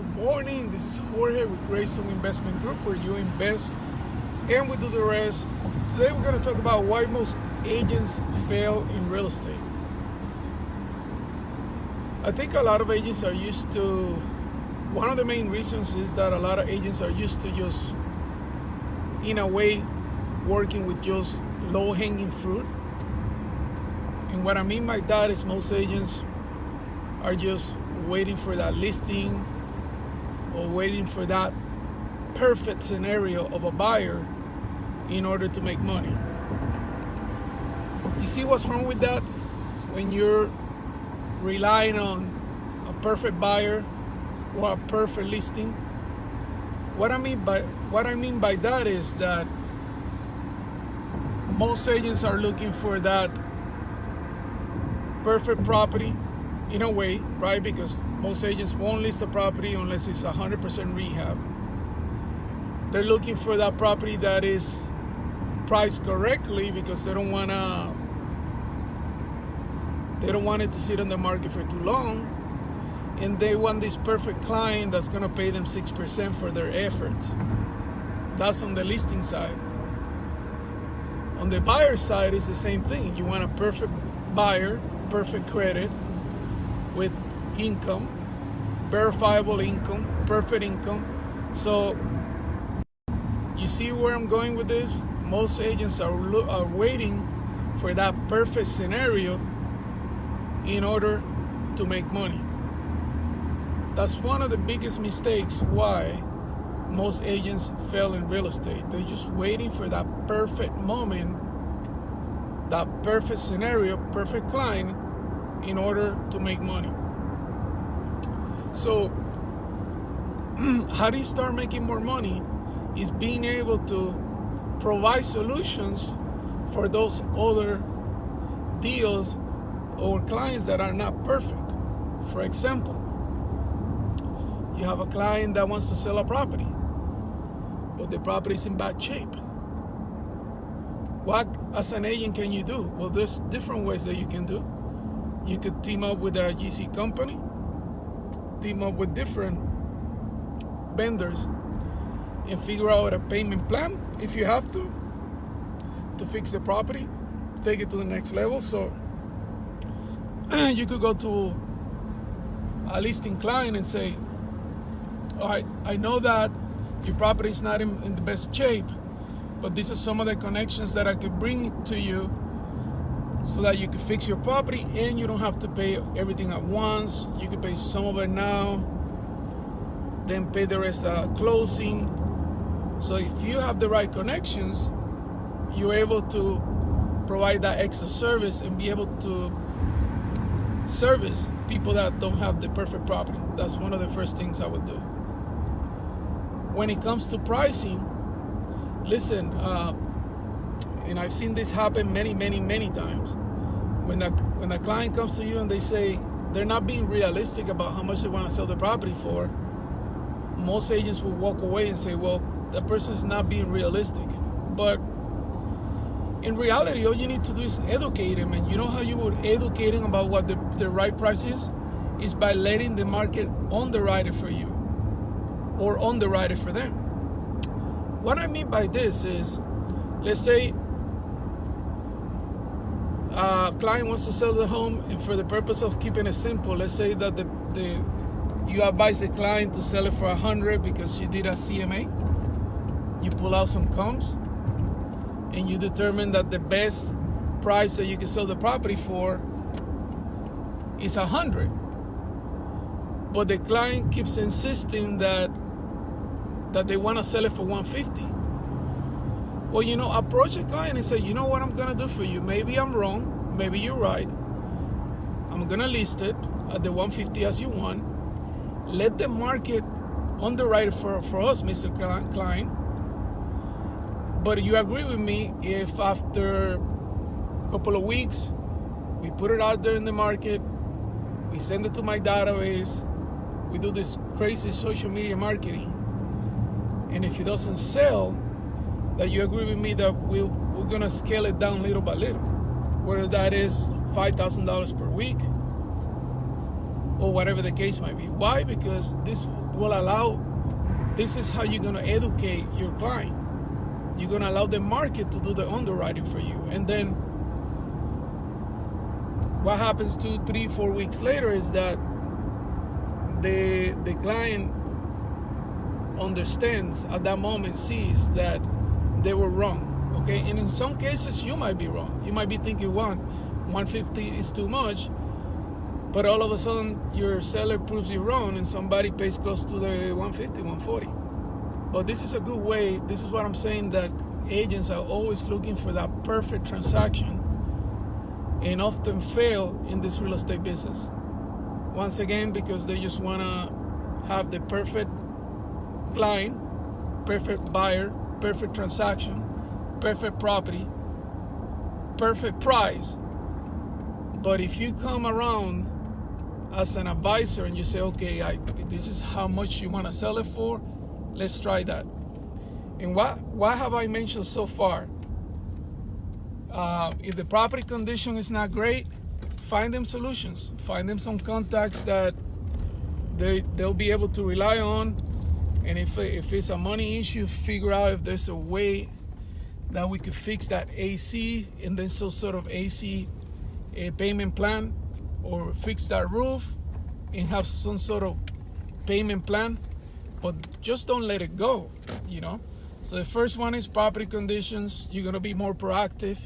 Good morning. This is Jorge with Greystone Investment Group, where you invest and we do the rest. Today we're going to talk about why most agents fail in real estate. I think a lot of agents are used to, one of the main reasons is that a lot of agents are used to just, in a way, working with just low-hanging fruit. And what I mean by that is most agents are just waiting for that listing or waiting for that perfect scenario of a buyer in order to make money. You see what's wrong with that? When you're relying on a perfect buyer or a perfect listing. What I mean by that is that most agents are looking for that perfect property in a way, right? Because most agents won't list a property unless it's 100% rehab. They're looking for that property that is priced correctly because they don't want it to sit on the market for too long, and they want this perfect client that's going to pay them 6% for their effort. That's on the listing side. On the buyer side, it's the same thing. You want a perfect buyer, perfect credit, with income, verifiable income, perfect income. So you see where I'm going with this? Most agents are waiting for that perfect scenario in order to make money. That's one of the biggest mistakes why most agents fail in real estate. They're just waiting for that perfect moment, that perfect scenario, perfect client, in order to make money. So how do you start making more money? Is being able to provide solutions for those other deals or clients that are not perfect. For example, you have a client that wants to sell a property, but the property is in bad shape. What, as an agent, can you do? Well, there's different ways that you can do. You could team up with a GC company, team up with different vendors, and figure out a payment plan if you have to fix the property, take it to the next level. So you could go to a listing client and say, all right, I know that your property is not in the best shape, but these are some of the connections that I could bring to you so that you can fix your property and you don't have to pay everything at once. You can pay some of it now, then pay the rest at closing. So if you have the right connections, you're able to provide that extra service and be able to service people that don't have the perfect property. That's one of the first things I would do. When it comes to pricing, listen, and I've seen this happen many times. When the client comes to you and they say they're not being realistic about how much they want to sell the property for, most agents will walk away and say, well, that person is not being realistic. But in reality, all you need to do is educate them. And you know how you would educate them about what the right price is? Is by letting the market underwrite it for you or underwrite it for them. What I mean by this is, let's say a client wants to sell the home, and for the purpose of keeping it simple, let's say that you advise the client to sell it for 100 because you did a CMA. You pull out some comps, and you determine that the best price that you can sell the property for is 100. But the client keeps insisting that they want to sell it for 150. Well, approach the client and say, you know what I'm going to do for you? Maybe I'm wrong. Maybe you're right. I'm going to list it at the 150 as you want. Let the market underwrite it for us, Mr. Client. But you agree with me if after a couple of weeks, we put it out there in the market, we send it to my database, we do this crazy social media marketing, and if it doesn't sell, that you agree with me that we're going to scale it down little by little, whether that is $5,000 per week, or whatever the case might be. Why? Because this is how you're going to educate your client. You're going to allow the market to do the underwriting for you. And then what happens 2, 3, 4 weeks later is that the client understands at that moment, sees that they were wrong. Okay, and in some cases you might be wrong. You might be thinking 150 is too much, but all of a sudden your seller proves you wrong and somebody pays close to the 150, 140. But this is a good way. This is what I'm saying, that agents are always looking for that perfect transaction and often fail in this real estate business. Once again, because they just want to have the perfect client, perfect buyer, perfect transaction, perfect property, perfect price. But if you come around as an advisor and you say, okay, this is how much you want to sell it for, let's try that. And what have I mentioned so far? If the property condition is not great, find them solutions. Find them some contacts that they'll be able to rely on. And if it's a money issue, figure out if there's a way that we could fix that AC, and then some sort of AC payment plan, or fix that roof and have some sort of payment plan. But just don't let it go, you know. So the first one is property conditions. You're going to be more proactive.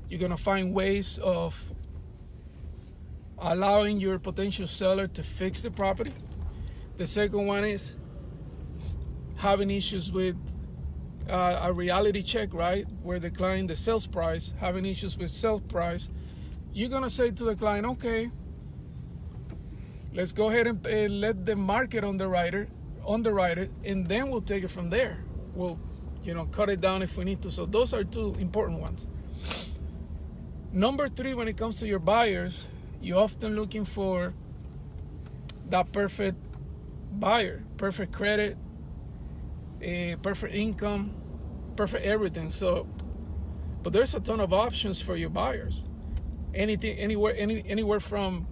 You're going to find ways of allowing your potential seller to fix the property. The second one is having issues with a reality check, right? Where the sales price, having issues with sales price. You're going to say to the client, okay, let's go ahead and let the market underwrite it, and then we'll take it from there. We'll, cut it down if we need to. So those are two important ones. Number 3, when it comes to your buyers, you're often looking for that perfect buyer, perfect credit, perfect income, perfect everything. So, but there's a ton of options for your buyers. Anywhere from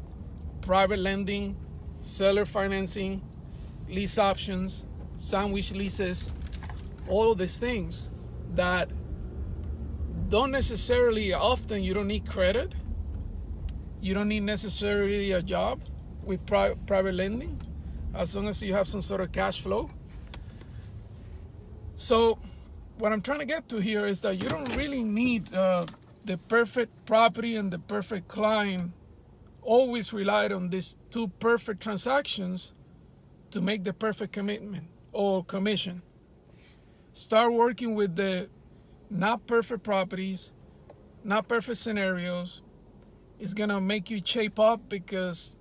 private lending, seller financing, lease options, sandwich leases, all of these things that don't necessarily, often you don't need credit. You don't need necessarily a job with private lending, as long as you have some sort of cash flow. So what I'm trying to get to here is that you don't really need the perfect property and the perfect client. Always relied on these 2 perfect transactions to make the perfect commitment or commission. Start working with the not perfect properties, not perfect scenarios. It's going to make you shape up because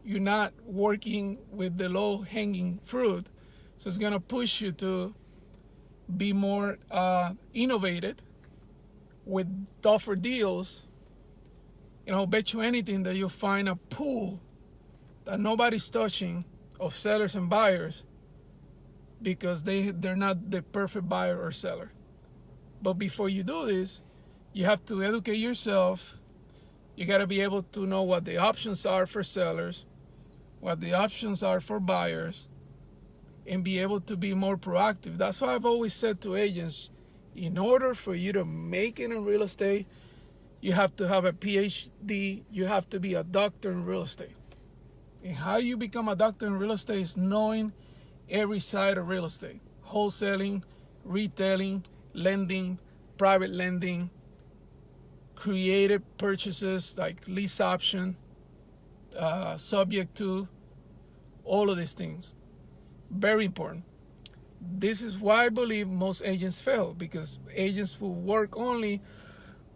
you're not working with the low-hanging fruit. So it's going to push you to be more innovative with tougher deals. I'll bet you anything that you'll find a pool that nobody's touching of sellers and buyers because they're not the perfect buyer or seller. But before you do this, you have to educate yourself. You got to be able to know what the options are for sellers, what the options are for buyers, and be able to be more proactive. That's why I've always said to agents, in order for you to make it in real estate, you have to have a PhD. You have to be a doctor in real estate. And how you become a doctor in real estate is knowing every side of real estate: wholesaling, retailing, lending, private lending, creative purchases like lease option, subject to, all of these things. Very important. This is why I believe most agents fail, because agents will work only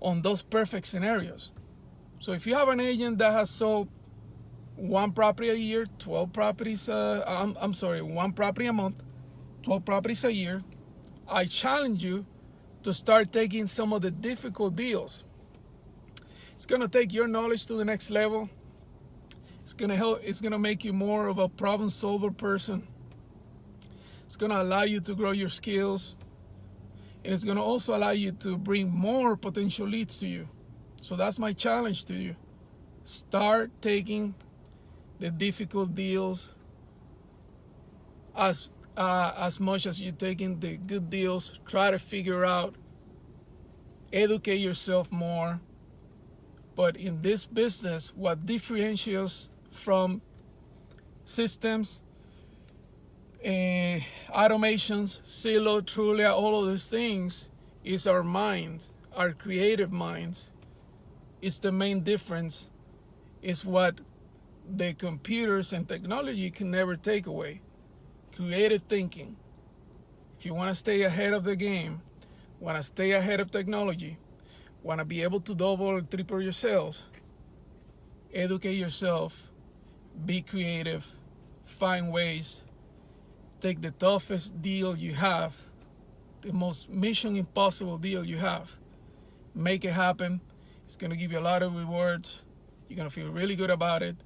on those perfect scenarios. So if you have an agent that has sold 1 property a year, 12 properties, 1 property a month, 12 properties a year, I challenge you to start taking some of the difficult deals. It's going to take your knowledge to the next level. It's going to help. It's going to make you more of a problem solver person. It's going to allow you to grow your skills. And it's going to also allow you to bring more potential leads to you. So that's my challenge to you. Start taking the difficult deals as much as you're taking the good deals. Try to figure out, educate yourself more. But in this business, what differentiates from systems, automations, Zillow, Trulia, all of these things is our minds, our creative minds. It's the main difference. It's what the computers and technology can never take away. Creative thinking. If you want to stay ahead of the game, want to stay ahead of technology, want to be able to double or triple your sales, educate yourself, be creative, find ways, take the toughest deal you have, the most mission impossible deal you have, make it happen. It's going to give you a lot of rewards. You're going to feel really good about it.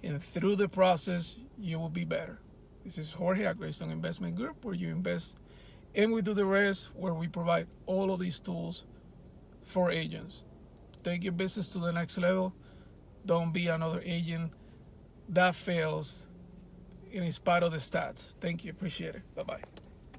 And through the process, you will be better. This is Jorge at Greystone Investment Group, where you invest and we do the rest, where we provide all of these tools for agents. Take your business to the next level. Don't be another agent that fails in spite of the stats. Thank you. Appreciate it. Bye-bye.